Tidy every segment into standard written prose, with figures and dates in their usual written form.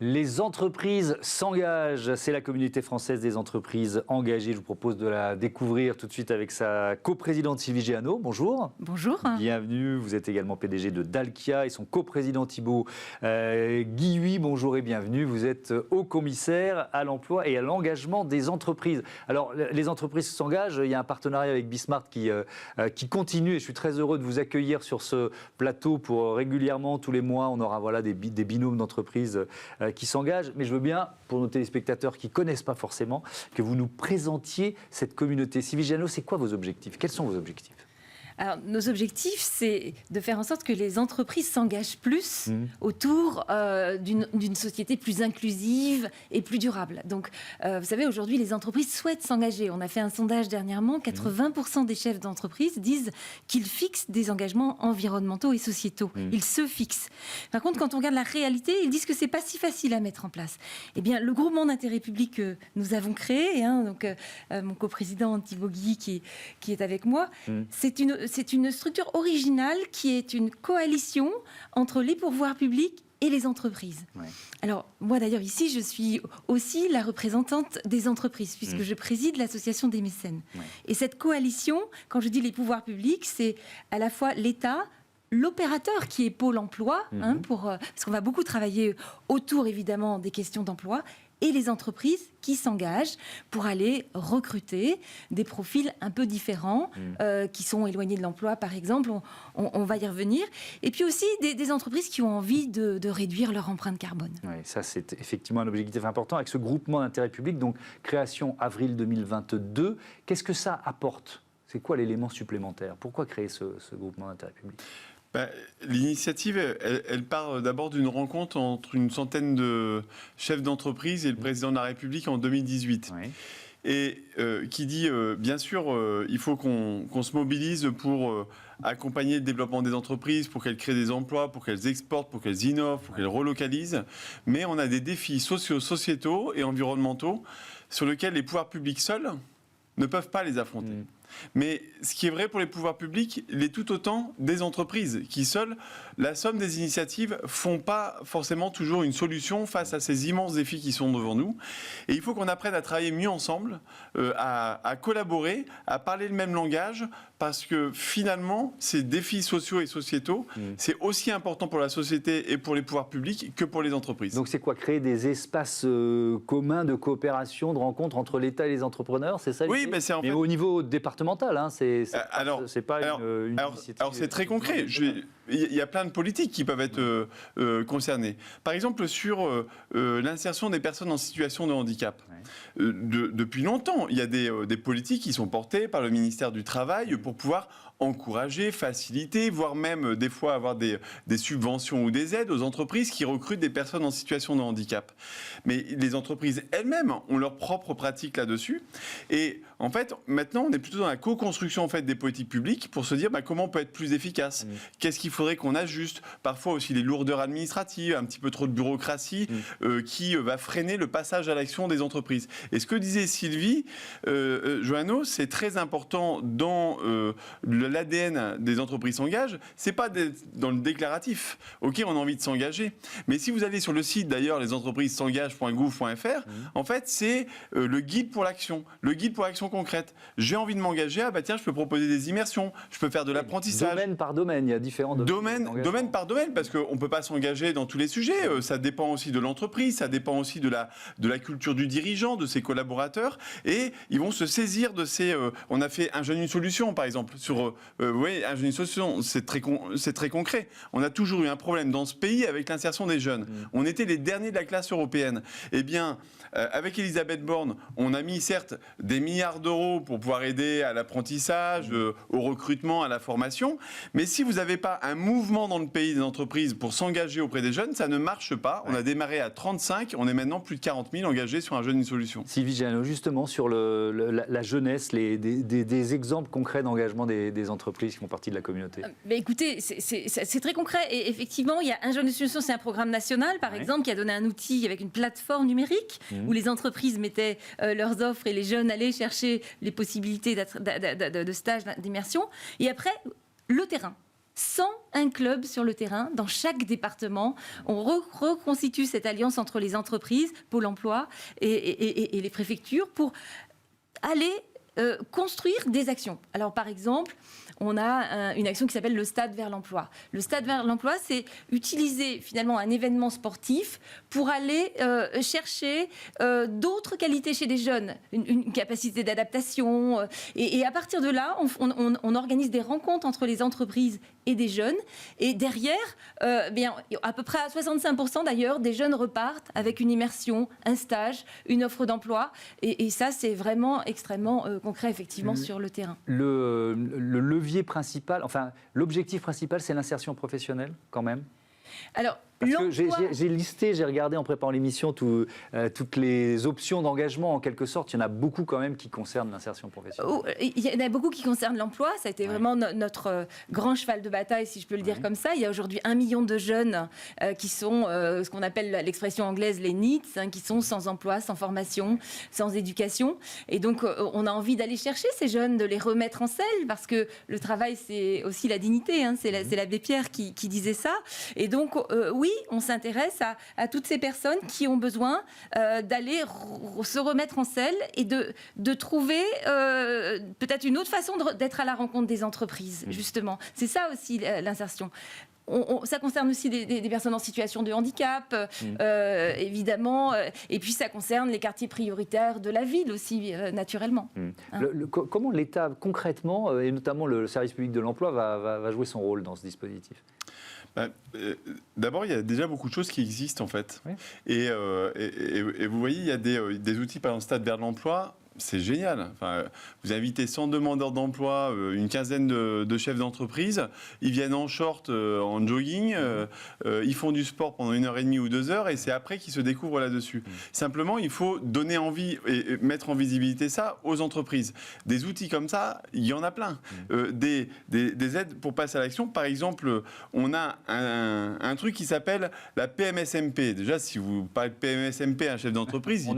Les entreprises s'engagent, c'est la communauté française des entreprises engagées. Je vous propose de la découvrir tout de suite avec sa coprésidente Sylvie Géano. Bonjour. Bonjour. Bienvenue, vous êtes également PDG de Dalkia et son coprésident Thibaut Guilhuy. Bonjour et bienvenue, vous êtes haut commissaire à l'emploi et à l'engagement des entreprises. Alors les entreprises s'engagent, il y a un partenariat avec Bismart qui continue et je suis très heureux de vous accueillir sur ce plateau pour régulièrement, tous les mois, on aura des binômes d'entreprises qui s'engagent, mais je veux bien, pour nos téléspectateurs qui ne connaissent pas forcément, que vous nous présentiez cette communauté. Sylvie Géano, c'est quoi vos objectifs? Quels sont vos objectifs? Alors, nos objectifs, c'est de faire en sorte que les entreprises s'engagent plus autour d'une société plus inclusive et plus durable. Donc, vous savez, aujourd'hui, les entreprises souhaitent s'engager. On a fait un sondage dernièrement, 80% des chefs d'entreprise disent qu'ils fixent des engagements environnementaux et sociétaux. Ils se fixent. Par contre, quand on regarde la réalité, ils disent que c'est pas si facile à mettre en place. Eh bien, le groupement d'intérêt public que nous avons créé, mon coprésident Thibaut Guilhuy qui est avec moi, c'est une structure originale qui est une coalition entre les pourvoirs publics et les entreprises. Ouais. Alors, moi d'ailleurs, ici, je suis aussi la représentante des entreprises, puisque je préside l'association des mécènes. Ouais. Et cette coalition, quand je dis les pouvoirs publics, c'est à la fois l'État, l'opérateur qui est Pôle emploi, parce qu'on va beaucoup travailler autour, évidemment, des questions d'emploi, et les entreprises qui s'engagent pour aller recruter des profils un peu différents, qui sont éloignés de l'emploi, par exemple. On va y revenir. Et puis aussi des entreprises qui ont envie de réduire leur empreinte carbone. Oui, ça, c'est effectivement un objectif important. Avec ce groupement d'intérêt public, donc création avril 2022, qu'est-ce que ça apporte? C'est quoi l'élément supplémentaire? Pourquoi créer ce groupement d'intérêt public? L'initiative, elle part d'abord d'une rencontre entre une centaine de chefs d'entreprise et le président de la République en 2018. Oui. Et qui dit, bien sûr, il faut qu'on se mobilise pour accompagner le développement des entreprises, pour qu'elles créent des emplois, pour qu'elles exportent, pour qu'elles innovent, pour qu'elles relocalisent. Mais on a des défis sociétaux et environnementaux sur lesquels les pouvoirs publics seuls ne peuvent pas les affronter. Mais ce qui est vrai pour les pouvoirs publics, l'est tout autant des entreprises qui seules, la somme des initiatives, font pas forcément toujours une solution face à ces immenses défis qui sont devant nous. Et il faut qu'on apprenne à travailler mieux ensemble, à collaborer, à parler le même langage, parce que finalement, ces défis sociaux et sociétaux, c'est aussi important pour la société et pour les pouvoirs publics que pour les entreprises. Donc c'est quoi? Créer des espaces communs de coopération, de rencontre entre l'État et les entrepreneurs, c'est ça? Oui, mais c'est en fait... Mais au niveau départemental, c'est pas une initiative. Alors c'est très concret. Il y a plein de politiques qui peuvent être concernées. Par exemple, sur l'insertion des personnes en situation de handicap. Ouais. Depuis longtemps, il y a des politiques qui sont portées par le ministère du Travail pour pouvoir encourager, faciliter, voire même des fois avoir des subventions ou des aides aux entreprises qui recrutent des personnes en situation de handicap. Mais les entreprises elles-mêmes ont leurs propres pratiques là-dessus. Et en fait, maintenant, on est plutôt dans la co-construction en fait, des politiques publiques pour se dire comment on peut être plus efficace. Qu'est-ce qu'il faudrait qu'on ajuste? Parfois aussi les lourdeurs administratives, un petit peu trop de bureaucratie qui va freiner le passage à l'action des entreprises. Et ce que disait Sylvie Joanneau, c'est très important dans l'ADN des entreprises s'engagent, c'est pas dans le déclaratif. Ok, on a envie de s'engager. Mais si vous allez sur le site d'ailleurs, lesentreprisessengagent.gouv.fr, en fait, c'est le guide pour l'action. Le guide pour l'action concrète. J'ai envie de m'engager, tiens, je peux proposer des immersions, je peux faire de l'apprentissage. Domaine par domaine, il y a différents domaines. Domaine par domaine, parce qu'on ne peut pas s'engager dans tous les sujets. Ça dépend aussi de l'entreprise, ça dépend aussi de la culture du dirigeant, de ses collaborateurs. Et ils vont se saisir de ces... on a fait un jeune, une solution, par exemple, sur... oui, un jeune, une solution, c'est très concret. On a toujours eu un problème dans ce pays avec l'insertion des jeunes. On était les derniers de la classe européenne. Eh bien, avec Elisabeth Borne, on a mis certes des milliards d'euros pour pouvoir aider à l'apprentissage, au recrutement, à la formation. Mais si vous n'avez pas un mouvement dans le pays des entreprises pour s'engager auprès des jeunes, ça ne marche pas. On a démarré à 35, on est maintenant plus de 40 000 engagés sur un jeune, une solution. Sylvie Géano, justement, sur la jeunesse, des exemples concrets d'engagement des entreprises qui font partie de la communauté. Écoutez, c'est très concret. Et effectivement, il y a un jeune, une solution, c'est un programme national, par exemple, qui a donné un outil avec une plateforme numérique où les entreprises mettaient leurs offres et les jeunes allaient chercher les possibilités de stage, d'immersion. Et après, le terrain. sans un club sur le terrain, dans chaque département. On reconstitue cette alliance entre les entreprises, Pôle emploi et les préfectures pour aller construire des actions. Alors, par exemple, on a une action qui s'appelle le Stade vers l'emploi. Le Stade vers l'emploi, c'est utiliser finalement un événement sportif pour aller chercher d'autres qualités chez des jeunes, une capacité d'adaptation. Et à partir de là, on organise des rencontres entre les entreprises et des jeunes. Et derrière, à peu près à 65% d'ailleurs, des jeunes repartent avec une immersion, un stage, une offre d'emploi. Et ça, c'est vraiment extrêmement concret, effectivement, sur le terrain. Le levier principal, enfin, l'objectif principal, c'est l'insertion professionnelle, quand même. Alors, parce que j'ai listé, j'ai regardé en préparant l'émission toutes les options d'engagement, en quelque sorte. Il y en a beaucoup quand même qui concernent l'insertion professionnelle. Il y en a beaucoup qui concernent l'emploi. Ça a été vraiment notre grand cheval de bataille, si je peux le dire comme ça. Il y a aujourd'hui 1 million de jeunes qui sont ce qu'on appelle l'expression anglaise les NEETs, qui sont sans emploi, sans formation, sans éducation. Et donc, on a envie d'aller chercher ces jeunes, de les remettre en selle, parce que le travail, c'est aussi la dignité. C'est l'abbé Pierre qui disait ça. Et donc, oui, on s'intéresse à toutes ces personnes qui ont besoin d'aller se remettre en selle et de trouver peut-être une autre façon d'être à la rencontre des entreprises, justement. C'est ça aussi l'insertion. Ça concerne aussi des personnes en situation de handicap, évidemment, et puis ça concerne les quartiers prioritaires de la ville aussi, naturellement. Comment l'État, concrètement, et notamment le service public de l'emploi, va jouer son rôle dans ce dispositif ? D'abord, il y a déjà beaucoup de choses qui existent, en fait. Oui. Et vous voyez, il y a des outils, par exemple, Stade vers l'emploi. C'est génial. Enfin, vous invitez 100 demandeurs d'emploi, une quinzaine de chefs d'entreprise. Ils viennent en short, en jogging. Ils font du sport pendant 1h30 ou 2 heures. Et c'est après qu'ils se découvrent là-dessus. Simplement, il faut donner envie et mettre en visibilité ça aux entreprises. Des outils comme ça, il y en a plein. Des aides pour passer à l'action. Par exemple, on a un truc qui s'appelle la PMSMP. Déjà, si vous parlez de PMSMP à un chef d'entreprise,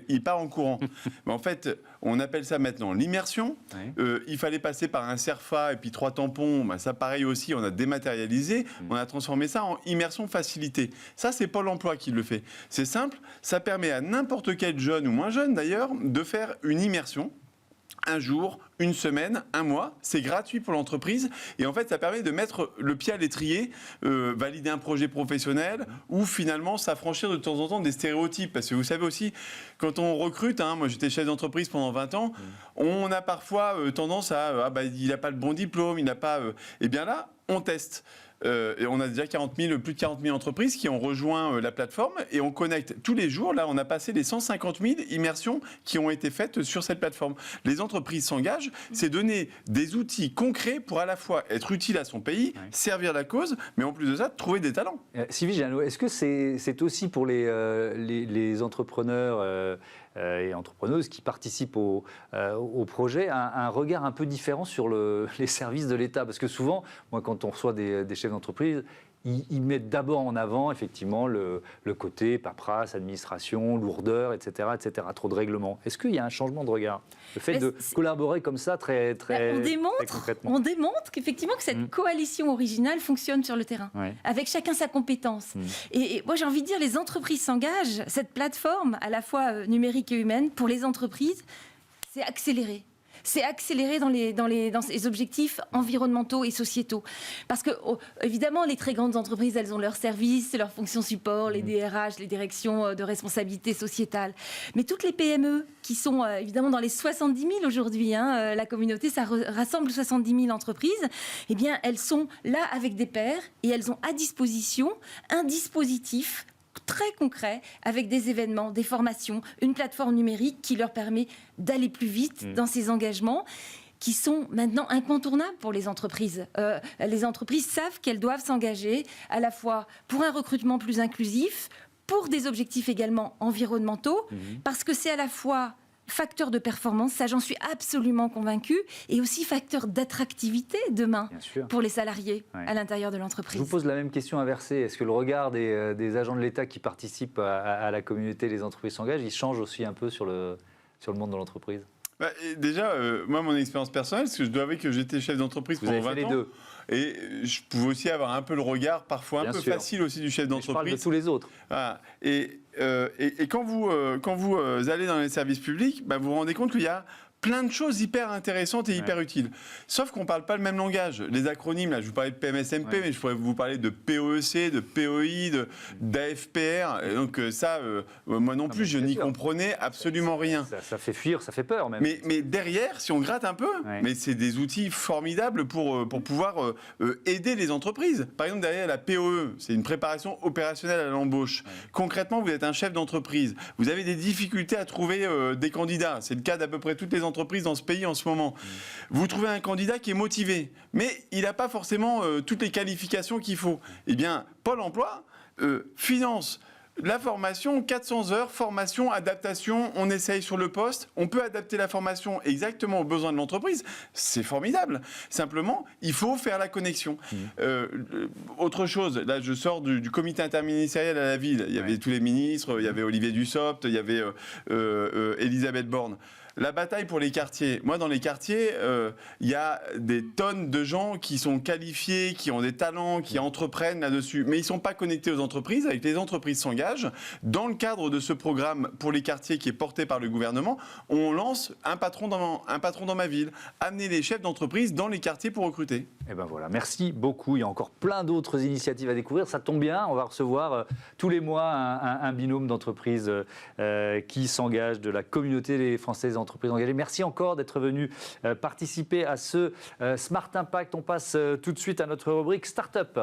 il part en courant. Mais en fait, on appelle ça maintenant l'immersion. Oui. Il fallait passer par un CERFA et puis 3 tampons. Ça, pareil aussi, on a dématérialisé. On a transformé ça en immersion facilitée. Ça, c'est Pôle emploi qui le fait. C'est simple. Ça permet à n'importe quel jeune ou moins jeune, d'ailleurs, de faire une immersion. Un jour, une semaine, un mois, c'est gratuit pour l'entreprise et en fait ça permet de mettre le pied à l'étrier, valider un projet professionnel ou finalement s'affranchir de temps en temps des stéréotypes, parce que vous savez aussi quand on recrute, moi j'étais chef d'entreprise pendant 20 ans, on a parfois tendance à il n'a pas le bon diplôme, il n'a pas... Et bien là, on teste. Et on a déjà plus de 40 000 entreprises qui ont rejoint la plateforme et on connecte tous les jours. Là, on a passé les 150 000 immersions qui ont été faites sur cette plateforme. Les entreprises s'engagent, c'est donner des outils concrets pour à la fois être utile à son pays, servir la cause, mais en plus de ça, trouver des talents. Sylvie Jeannot, est-ce que c'est aussi pour les entrepreneurs et entrepreneuses qui participent au projet, un regard un peu différent sur les services de l'État? Parce que souvent, moi, quand on reçoit des chefs d'entreprise, ils mettent d'abord en avant, effectivement, le côté paperasse, administration, lourdeur, etc., etc., trop de règlements. Est-ce qu'il y a un changement de regard? Le fait de collaborer comme ça, très concrètement. On démontre qu'effectivement, que cette coalition originale fonctionne sur le terrain, avec chacun sa compétence. Et moi, j'ai envie de dire, les entreprises s'engagent. Cette plateforme, à la fois numérique et humaine, pour les entreprises, c'est accéléré. C'est accéléré dans ces objectifs environnementaux et sociétaux. Parce que, évidemment, les très grandes entreprises, elles ont leurs services, leurs fonctions support, les DRH, les directions de responsabilité sociétale. Mais toutes les PME qui sont évidemment dans les 70 000 aujourd'hui, la communauté, ça rassemble 70 000 entreprises, eh bien, elles sont là avec des pairs et elles ont à disposition un dispositif très concret, avec des événements, des formations, une plateforme numérique qui leur permet d'aller plus vite dans ces engagements qui sont maintenant incontournables pour les entreprises. Les entreprises savent qu'elles doivent s'engager à la fois pour un recrutement plus inclusif, pour des objectifs également environnementaux, parce que c'est à la fois facteur de performance, ça j'en suis absolument convaincue, et aussi facteur d'attractivité demain pour les salariés à l'intérieur de l'entreprise. Je vous pose la même question inversée. Est-ce que le regard des agents de l'État qui participent à la communauté Les entreprises s'engagent, il change aussi un peu sur le monde de l'entreprise? Déjà, moi, mon expérience personnelle, parce que je dois avouer que j'étais chef d'entreprise pendant 20 ans. Et je pouvais aussi avoir un peu le regard parfois Bien un peu sûr. facile aussi du chef Je parle de d'entreprise. tous les autres. Voilà. Et quand vous allez dans les services publics, bah, vous vous rendez compte qu'il y a plein de choses hyper intéressantes et hyper utiles. Sauf qu'on ne parle pas le même langage. Les acronymes, là, je vous parlais de PMSMP, mais je pourrais vous parler de POEC, de POI, d'AFPR. Et donc ça, moi non plus, je n'y comprenais absolument rien. Ça fait fuir, ça fait peur même. Mais derrière, si on gratte un peu, mais c'est des outils formidables pour pouvoir aider les entreprises. Par exemple, derrière la POE, c'est une préparation opérationnelle à l'embauche. Concrètement, vous êtes un chef d'entreprise. Vous avez des difficultés à trouver des candidats. C'est le cas d'à peu près toutes les entreprises dans ce pays en ce moment. Vous trouvez un candidat qui est motivé, mais il n'a pas forcément toutes les qualifications qu'il faut. Eh bien, Pôle emploi finance la formation, 400 heures, formation, adaptation, on essaye sur le poste, on peut adapter la formation exactement aux besoins de l'entreprise, c'est formidable. Simplement, il faut faire la connexion. Autre chose, là je sors du comité interministériel à la ville, il y avait tous les ministres, il y avait Olivier Dussopt, il y avait Elisabeth Borne. La bataille pour les quartiers. Moi, dans les quartiers, il y a des tonnes de gens qui sont qualifiés, qui ont des talents, qui entreprennent là-dessus. Mais ils ne sont pas connectés aux entreprises. Avec les entreprises s'engagent. Dans le cadre de ce programme pour les quartiers qui est porté par le gouvernement, on lance un patron dans ma ville. Amener les chefs d'entreprise dans les quartiers pour recruter. Et ben voilà, merci beaucoup. Il y a encore plein d'autres initiatives à découvrir. Ça tombe bien, on va recevoir tous les mois un binôme d'entreprises qui s'engage de la communauté des Françaises entreprises engagées. Merci encore d'être venu participer à ce Smart Impact. On passe tout de suite à notre rubrique Startup.